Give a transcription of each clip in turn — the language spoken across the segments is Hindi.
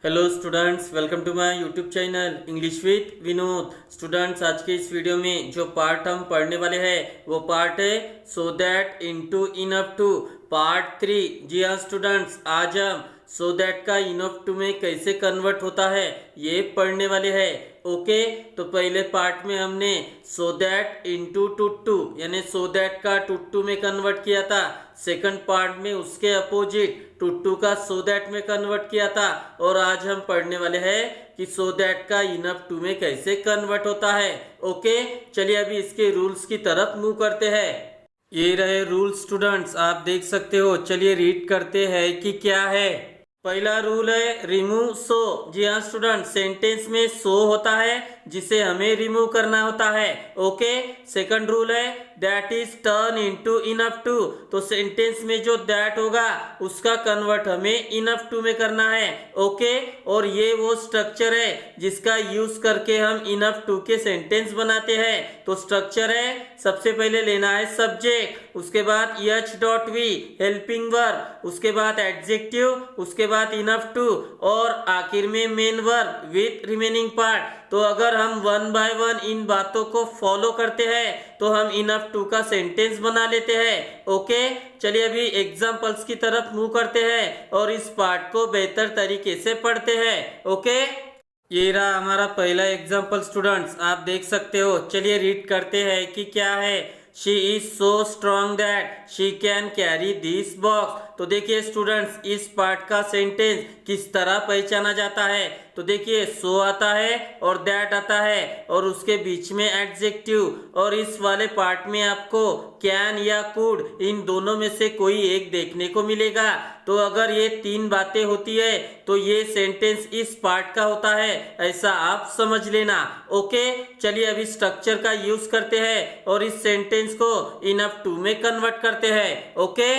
Hello students, welcome to my YouTube channel English with Vinod. Students, आज के इस वीडियो में जो पार्ट हम पढ़ने वाले हैं वो पार्ट है so that into enough to part 3। जी हाँ स्टूडेंट्स, आज हम सो दैट का इनफ टू में कैसे कन्वर्ट होता है ये पढ़ने वाले हैं। ओके, तो पहले पार्ट में हमने सो दैट इनटू टुट्टू यानी सो दैट का टुट्टू में कन्वर्ट किया था। सेकंड पार्ट में उसके अपोजिट टुट्टू का सो दैट में कन्वर्ट किया था। और आज हम पढ़ने वाले हैं कि सो दैट का इनफ टू में कैसे कन्वर्ट होता है। ओके, चलिए अभी इसके रूल्स की तरफ मूव करते हैं। ये रहे रूल स्टूडेंट्स, आप देख सकते हो। चलिए रीड करते हैं कि क्या है। पहला रूल है रिमूव सो। जी हाँ स्टूडेंट, सेंटेंस में सो होता है जिसे हमें रिमूव करना होता है। ओके, सेकंड रूल है that is turn into enough to. तो सेंटेंस में जो दैट होगा उसका कन्वर्ट हमें इनफ टू में करना है। ओके, और ये वो स्ट्रक्चर है जिसका यूज करके हम इनफ टू के सेंटेंस बनाते हैं। तो स्ट्रक्चर है, सबसे पहले लेना है सब्जेक्ट, उसके बाद H dot V helping verb, उसके बाद एडजेक्टिव, उसके बाद इनफ टू और आखिर में main verb with remaining part. तो अगर हम वन बाय वन इन बातों को फॉलो करते हैं तो हम इनफ टू का सेंटेंस बना लेते हैं। ओके, चलिए अभी एग्जांपल्स की तरफ मूव करते हैं और इस पार्ट को बेहतर तरीके से पढ़ते हैं। ओके, ये रहा हमारा पहला एग्जांपल स्टूडेंट्स, आप देख सकते हो। चलिए रीड करते हैं कि क्या है। She is so strong that she can carry this box. तो देखिए स्टूडेंट्स, इस पार्ट का सेंटेंस किस तरह पहचाना जाता है। तो देखिए सो आता है और दैट आता है और उसके बीच में एडजेक्टिव, और इस वाले पार्ट में आपको कैन या कुड इन दोनों में से कोई एक देखने को मिलेगा। तो अगर ये तीन बातें होती है तो ये सेंटेंस इस पार्ट का होता है, ऐसा आप समझ लेना। ओके, चलिए अभी स्ट्रक्चर का यूज करते हैं और इस सेंटेंस को इनफ टू में कन्वर्ट करते हैं। ओके,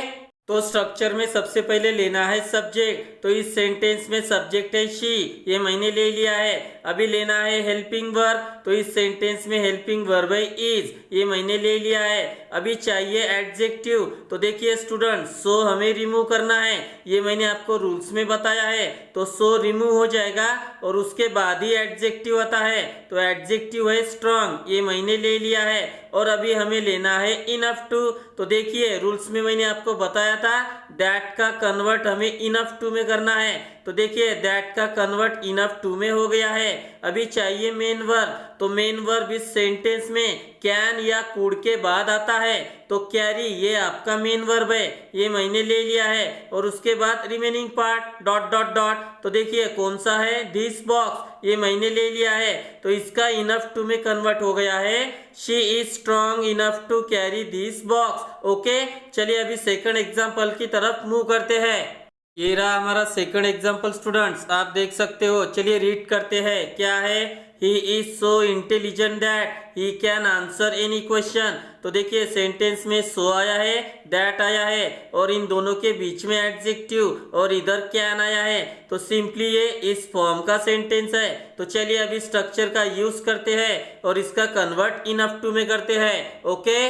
तो स्ट्रक्चर में सबसे पहले लेना है सब्जेक्ट। तो इस सेंटेंस में सब्जेक्ट है शी, ये मैंने ले लिया है। अभी लेना है हेल्पिंग वर्ब। तो इस सेंटेंस में हेल्पिंग वर्ब है इज, ये मैंने ले लिया है। अभी चाहिए एडजेक्टिव। तो देखिए स्टूडेंट, सो हमें रिमूव करना है, ये मैंने आपको रूल्स में बताया है। तो सो रिमूव हो जाएगा और उसके बाद ही एडजेक्टिव आता है। तो एडजेक्टिव है स्ट्रॉन्ग, ये मैंने ले लिया है। और अभी हमें लेना है इनफ टू। तो देखिए रूल्स में मैंने आपको बताया था दैट का कन्वर्ट हमें इनफ टू में करना है। तो देखिए दैट का कन्वर्ट इनफ टू में हो गया है। अभी चाहिए मेन वर्ब। तो मेन वर्ब इस सेंटेंस में कैन या कुड के बाद आता है। तो कैरी ये आपका मेन वर्ब है, ये मैंने ले लिया है। और उसके बाद remaining part dot dot dot. तो देखिए कौन सा है, दिस बॉक्स, ये मैंने ले लिया है। तो इसका इनफ टू में कन्वर्ट हो गया है she is strong enough to carry this box. Okay, चलिए अभी सेकंड एग्जांपल की तरफ मूव करते हैं। ये रहा हमारा सेकंड एग्जांपल स्टूडेंट्स, आप देख सकते हो। चलिए रीड करते हैं, क्या है। He is so intelligent that he can answer any question. तो देखिए सेंटेंस में सो आया है, दैट आया है और इन दोनों के बीच में एडजेक्टिव और इधर कैन आया है। तो सिंपली ये इस फॉर्म का सेंटेंस है। तो चलिए अभी स्ट्रक्चर का यूज करते हैं और इसका कन्वर्ट इनफ टू में करते हैं। ओके,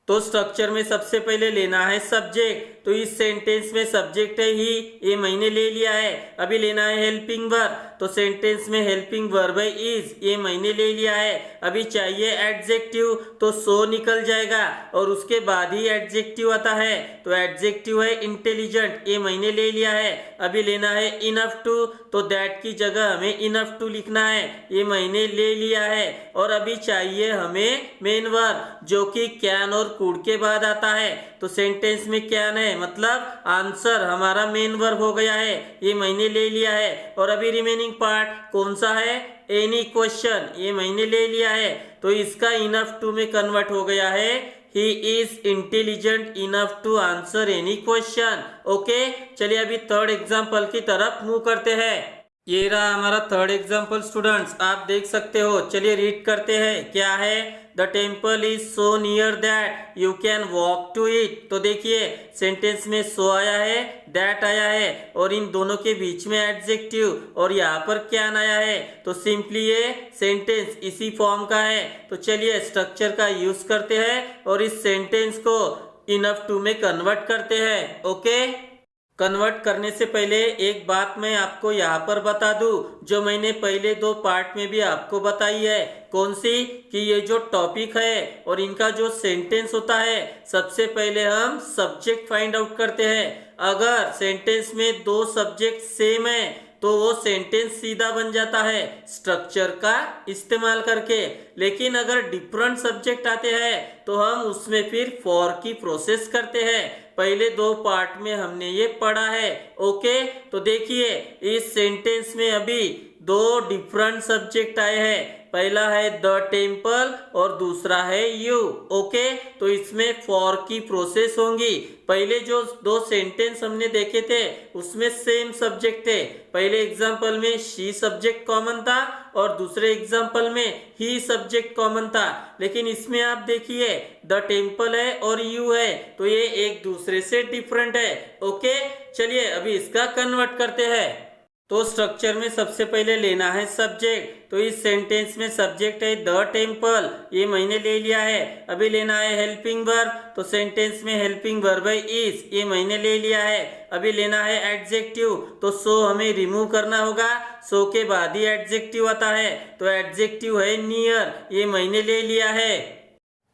तो स्ट्रक्चर में सबसे पहले लेना है सब्जेक्ट। तो इस सेंटेंस में सब्जेक्ट है ही, ये मैंने ले लिया है। अभी लेना है हेल्पिंग वर्ब। तो सेंटेंस में हेल्पिंग वर्ब है इज, ये मैंने ले लिया है। अभी चाहिए एडजेक्टिव। तो सो निकल जाएगा और उसके बाद ही एडजेक्टिव आता है। तो एडजेक्टिव है इंटेलिजेंट, ये मैंने ले लिया है। अभी लेना है इनफ टू। तो दैट की जगह हमें इनफ टू लिखना है, ये मैंने ले लिया है। और अभी चाहिए हमें मेन वर्ब जो कि कैन और कुड के बाद आता है। तो सेंटेंस में कैन है मतलब आंसर हमारा मेन वर्ब हो गया है, ये मैंने ले लिया है। और अभी रिमेनिंग पार्ट कौन सा है, एनी क्वेश्चन, ये मैंने ले लिया है। तो इसका इनफ टू में कन्वर्ट हो गया है he is intelligent enough to answer any question. Okay, चलिए अभी थर्ड एग्जाम्पल की तरफ मूव करते हैं। ये रहा हमारा थर्ड एग्जाम्पल स्टूडेंट्स, आप देख सकते हो। चलिए रीड करते हैं, क्या है। The temple is so near that you can walk to it. तो देखिए सेंटेंस में सो आया है, दैट आया है और इन दोनों के बीच में एडजेक्टिव और यहाँ पर कैन आया है। तो सिंपली ये सेंटेंस इसी फॉर्म का है। तो चलिए स्ट्रक्चर का यूज करते हैं और इस सेंटेंस को इनफ टू में कन्वर्ट करते हैं। ओके, कन्वर्ट करने से पहले एक बात मैं आपको यहाँ पर बता दूं, जो मैंने पहले 2 पार्ट में भी आपको बताई है। कौन सी? कि ये जो टॉपिक है और इनका जो सेंटेंस होता है, सबसे पहले हम सब्जेक्ट फाइंड आउट करते हैं। अगर सेंटेंस में 2 सब्जेक्ट सेम है तो वो सेंटेंस सीधा बन जाता है स्ट्रक्चर का इस्तेमाल करके। लेकिन अगर डिफरेंट सब्जेक्ट आते हैं तो हम उसमें फिर फॉर की प्रोसेस करते हैं। पहले 2 पार्ट में हमने ये पढ़ा है। ओके, तो देखिए इस सेंटेंस में अभी 2 डिफरेंट सब्जेक्ट आए हैं। पहला है द टेम्पल और दूसरा है यू। ओके, तो इसमें फॉर की प्रोसेस होंगी। पहले जो 2 सेंटेंस हमने देखे थे उसमें सेम सब्जेक्ट थे। पहले एग्जांपल में शी सब्जेक्ट कॉमन था और दूसरे एग्जांपल में ही सब्जेक्ट कॉमन था। लेकिन इसमें आप देखिए द टेम्पल है और यू है, तो ये एक दूसरे से डिफरेंट है। ओके, चलिए अभी इसका कन्वर्ट करते हैं। तो स्ट्रक्चर में सबसे पहले लेना है सब्जेक्ट। तो इस सेंटेंस में सब्जेक्ट है द टेम्पल, ये मैंने ले लिया है। अभी लेना है हेल्पिंग वर्ब, तो सेंटेंस में हेल्पिंग वर्ब है इज, ये मैंने ले लिया है। अभी लेना है एडजेक्टिव, तो सो हमें रिमूव करना होगा। सो के बाद ही एडजेक्टिव आता है, तो एडजेक्टिव है नियर, ये मैंने ले लिया है।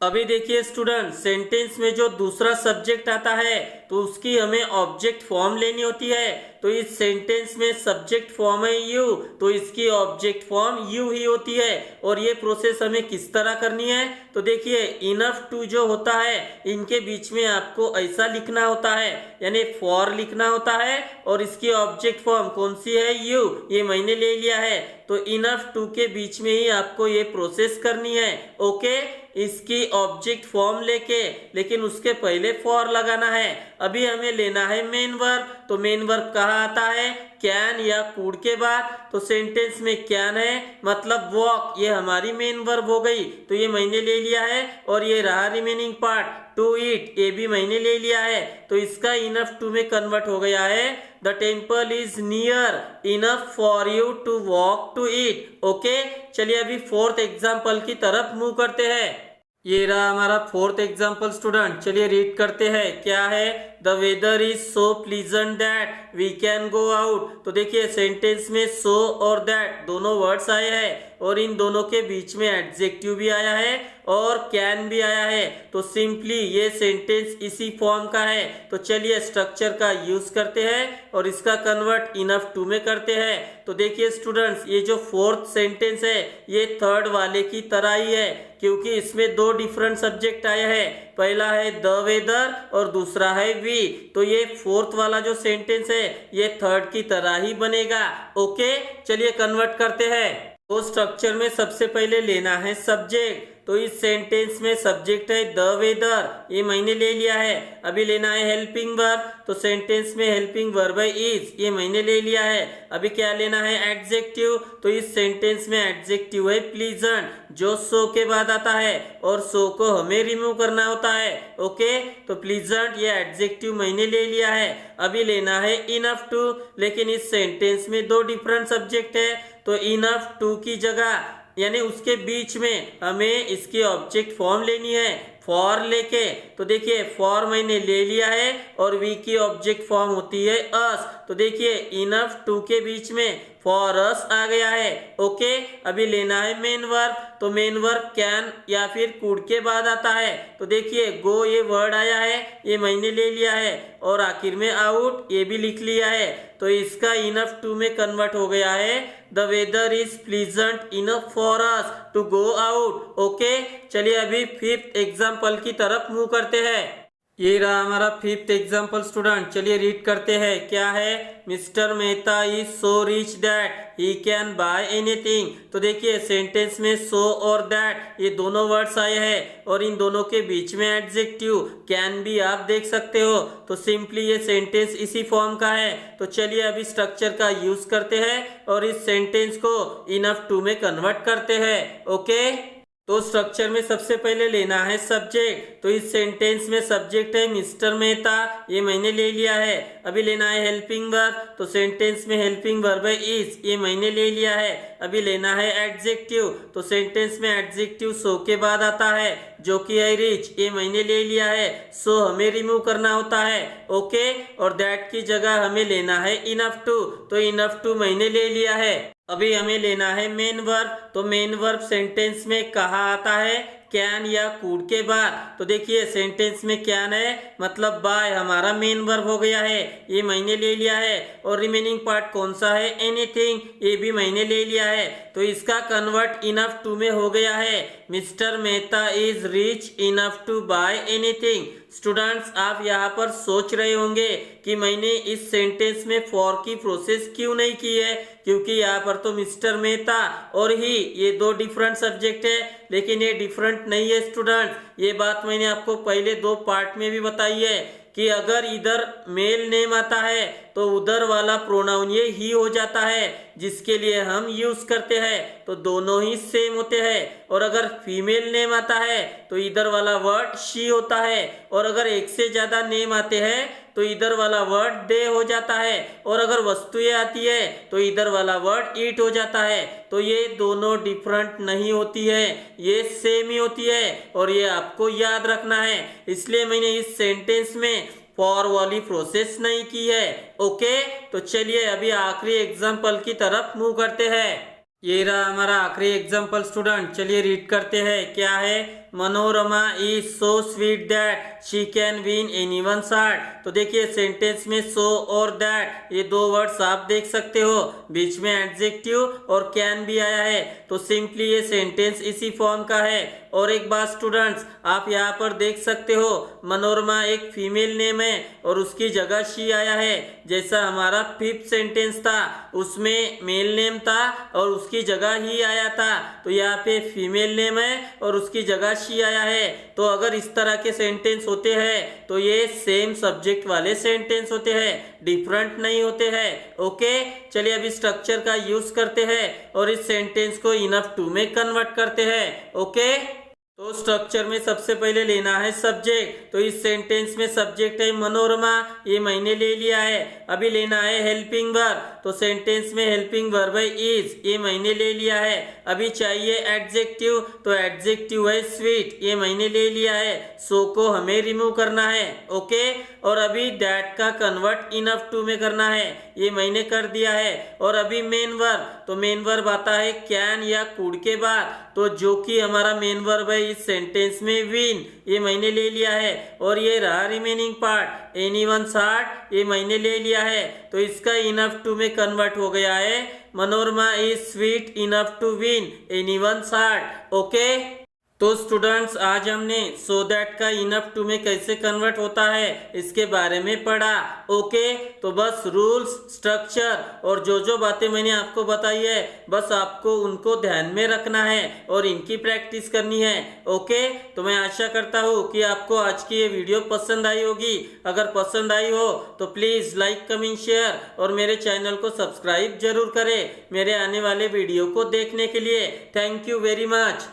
अभी देखिए स्टूडेंट, सेंटेंस में जो दूसरा सब्जेक्ट आता है तो उसकी हमें ऑब्जेक्ट फॉर्म लेनी होती है। तो इस सेंटेंस में सब्जेक्ट फॉर्म है यू, तो इसकी ऑब्जेक्ट फॉर्म यू ही होती है। और ये प्रोसेस हमें किस तरह करनी है? तो देखिए इनफ टू जो होता है इनके बीच में आपको ऐसा लिखना होता है, यानी फॉर लिखना होता है और इसकी ऑब्जेक्ट फॉर्म कौन सी है? यू, ये मैंने ले लिया है। तो इनफ टू के बीच में ही आपको ये प्रोसेस करनी है। ओके, इसकी ऑब्जेक्ट फॉर्म लेके, लेकिन उसके पहले फॉर लगाना है। अभी हमें लेना है मेन वर्ब, तो मेन वर्ब कहाँ आता है? कैन या कुड के बाद। तो सेंटेंस में कैन है मतलब वॉक, ये हमारी मेन वर्ब हो गई, तो ये मैंने ले लिया है। और ये रहा रिमेनिंग पार्ट टू ईट, ये भी मैंने ले लिया है। तो इसका इनफ टू में कन्वर्ट हो गया है the temple is near enough for you to walk to it. Okay, चलिए अभी 4th एग्जाम्पल की तरफ मूव करते हैं। ये रहा हमारा 4th एग्जाम्पल स्टूडेंट, चलिए रीड करते हैं। क्या है? The weather is so pleasant that we can go out. तो देखिए सेंटेंस में सो और दैट दोनों वर्ड्स आए हैं और इन दोनों के बीच में एडजेक्टिव भी आया है और कैन भी आया है। तो सिंपली ये सेंटेंस इसी फॉर्म का है। तो चलिए स्ट्रक्चर का यूज करते हैं और इसका कन्वर्ट इनफ टू में करते हैं। तो देखिए स्टूडेंट्स, ये जो 4th सेंटेंस है ये 3rd वाले की तरह ही है, क्योंकि इसमें 2 डिफरेंट सब्जेक्ट आए हैं। पहला है द वेदर और दूसरा है वी। तो ये 4th वाला जो सेंटेंस है ये 3rd की तरह ही बनेगा। ओके, चलिए कन्वर्ट करते हैं। तो स्ट्रक्चर में सबसे पहले लेना है सब्जेक्ट। तो इस सेंटेंस में सब्जेक्ट है द वेदर, ये मैंने ले लिया है। अभी लेना है हेल्पिंग वर्ब, तो सेंटेंस में हेल्पिंग वर्ब है इज, ये मैंने ले लिया है। अभी क्या लेना है? एडजेक्टिव, तो इस सेंटेंस में एडजेक्टिव है प्लीजेंट, जो सो के बाद आता है और सो को हमें रिमूव करना होता है। ओके, तो प्लीजेंट ये एडजेक्टिव मैंने ले लिया है। अभी लेना है इनफ टू, लेकिन इस सेंटेंस में 2 डिफरेंट सब्जेक्ट है, तो इनफ टू की जगह यानी उसके बीच में हमें इसकी ऑब्जेक्ट फॉर्म लेनी है फॉर लेके। तो देखिए फॉर मैंने ले लिया है और वी की ऑब्जेक्ट फॉर्म होती है अस। तो देखिए इनफ टू के बीच में फॉर अस आ गया है। ओके, अभी लेना है मेन वर्ब, तो मेन वर्ब कैन या फिर कुड के बाद आता है। तो देखिए गो ये वर्ड आया है, ये मैंने ले लिया है और आखिर में आउट ये भी लिख लिया है। तो इसका इनफ टू में कन्वर्ट हो गया है the weather is pleasant enough for us to go out. Okay, चलिए अभी 5th एग्जाम्पल की तरफ मूव करते हैं। ये रहा हमारा 5th एग्जाम्पल स्टूडेंट, चलिए रीड करते हैं। क्या है? Mister Mehta is so rich that he can buy anything. तो देखिए सेंटेंस में सो और दैट ये दोनों वर्ड्स आए हैं और इन दोनों के बीच में एडजेक्टिव कैन भी आप देख सकते हो। तो सिंपली ये सेंटेंस इसी फॉर्म का है। तो चलिए अभी स्ट्रक्चर का यूज करते हैं और इस सेंटेंस को इनफ टू में कन्वर्ट करते हैं। ओके, तो स्ट्रक्चर में सबसे पहले लेना है सब्जेक्ट। तो इस सेंटेंस में सब्जेक्ट है मिस्टर मेहता, ये मैंने ले लिया है। अभी लेना है हेल्पिंग वर्ब। तो सेंटेंस में हेल्पिंग वर्ब है इज, ये मैंने ले लिया है। अभी लेना है एडजेक्टिव। तो सेंटेंस में एडजेक्टिव सो के बाद आता है, जो कि है रिच, ये मैंने ले लिया है। सो हमें रिमूव करना होता है, ओके। और दैट की जगह हमें लेना है इनफ टू। तो इनफ टू मैंने ले लिया है। अभी हमें लेना है मेन वर्ब। तो मेन वर्ब सेंटेंस में कहाँ आता है, कैन या कुड के बाद। तो देखिए सेंटेंस में कैन है मतलब बाय, हमारा मेन वर्ब हो गया है, ये मैंने ले लिया है। और रिमेनिंग पार्ट कौन सा है, एनीथिंग, ये भी मैंने ले लिया है। तो इसका कन्वर्ट इनफ टू में हो गया है, Mister Mehta is rich enough to buy anything. Students आप यहाँ पर सोच रहे होंगे कि मैंने इस सेंटेंस में फॉर की प्रोसेस क्यों नहीं की है, क्योंकि यहाँ पर तो मिस्टर मेहता और ही, ये दो डिफरेंट सब्जेक्ट है। लेकिन ये डिफरेंट नहीं है स्टूडेंट, ये बात मैंने आपको पहले दो पार्ट में भी बताई है कि अगर इधर मेल नेम आता है तो उधर वाला प्रोनाउन ये ही हो जाता है जिसके लिए हम यूज करते हैं, तो दोनों ही सेम होते हैं। और अगर फीमेल नेम आता है तो इधर वाला वर्ड शी होता है, और अगर एक से ज्यादा नेम आते हैं तो इधर वाला वर्ड दे हो जाता है, और अगर वस्तुएं आती है तो इधर वाला वर्ड इट हो जाता है। तो ये दोनों डिफरेंट नहीं होती है, ये सेम ही होती है, और ये आपको याद रखना है। इसलिए मैंने इस सेंटेंस में फॉर वाली प्रोसेस नहीं की है, ओके। तो चलिए अभी आखिरी एग्जाम्पल की तरफ मूव करते हैं। ये रहा हमारा आखिरी एग्जाम्पल स्टूडेंट, चलिए रीड करते हैं। क्या है, Manorama is so sweet that she can win anyone's heart. तो देखिए सेंटेंस में सो और दैट ये दो वर्ड्स आप देख सकते हो, बीच में एडजेक्टिव और कैन भी आया है। तो सिंपली ये सेंटेंस इसी फॉर्म का है। और एक बात स्टूडेंट्स आप यहाँ पर देख सकते हो, मनोरमा एक फीमेल नेम है और उसकी जगह शी आया है। जैसा हमारा फिफ्थ सेंटेंस था उसमें मेल नेम था और उसकी जगह ही आया था, तो यहाँ पे फीमेल नेम है और उसकी जगह शी आया है। तो अगर इस तरह के सेंटेंस होते हैं तो ये सेम सब्जेक्ट वाले सेंटेंस होते हैं, डिफरेंट नहीं होते हैं, ओके। चलिए अभी स्ट्रक्चर का यूज करते हैं और इस सेंटेंस को इनफ टू में कन्वर्ट करते हैं, ओके। तो स्ट्रक्चर में सबसे पहले लेना है सब्जेक्ट। तो इस सेंटेंस में सब्जेक्ट है मनोरमा, ये मैंने ले लिया है। अभी लेना है हेल्पिंग वर्ब। तो सेंटेंस में हेल्पिंग वर्ब है इज, ये मैंने ले लिया है। अभी चाहिए एडजेक्टिव। तो एडजेक्टिव है स्वीट, ये मैंने ले लिया है। सो को हमें रिमूव करना है, ओके। और अभी दैट का कन्वर्ट इनफ टू में करना है, ये मैंने कर दिया है। और अभी मेन वर्ब। तो मेन वर्ब आता है कैन या कुड के बाद, तो जो कि हमारा मेन वर्ब है इस सेंटेंस में विन, ये मैंने ले लिया है। और ये रहा रिमेनिंग पार्ट एनीवन्स हार्ट, ये मैंने ले लिया है। तो इसका इनफ टू में कन्वर्ट हो गया है, Manorama is sweet enough to win anyone's heart, okay. तो स्टूडेंट्स आज हमने सो दैट का इनफ टू में कैसे कन्वर्ट होता है इसके बारे में पढ़ा, ओके। तो बस रूल्स, स्ट्रक्चर और जो बातें मैंने आपको बताई है बस आपको उनको ध्यान में रखना है और इनकी प्रैक्टिस करनी है, ओके। तो मैं आशा करता हूँ कि आपको आज की ये वीडियो पसंद आई होगी। अगर पसंद आई हो तो प्लीज लाइक, कमेंट, शेयर और मेरे चैनल को सब्सक्राइब जरूर करें मेरे आने वाले वीडियो को देखने के लिए। Thank you very much.